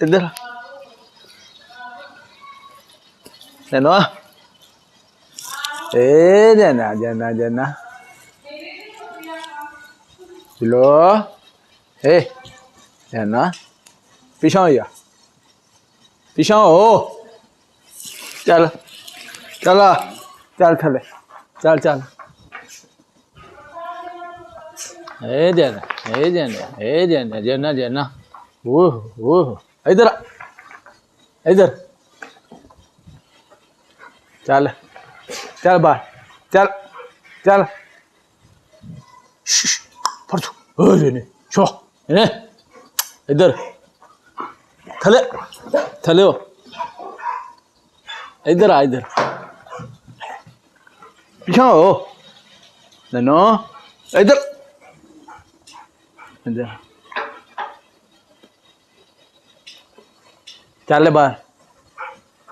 इधर नैनो ए जना जना जना लो ए जना पीछा हो पीछा हो चल चल चल थले चल चल ए जना जना जना ओह ओह इधर इधर चल चल बाहर चल चल नहीं शो इधर थले थले हो इधर आ इधर पीछा हो नैनो इधर इधर चल बाहर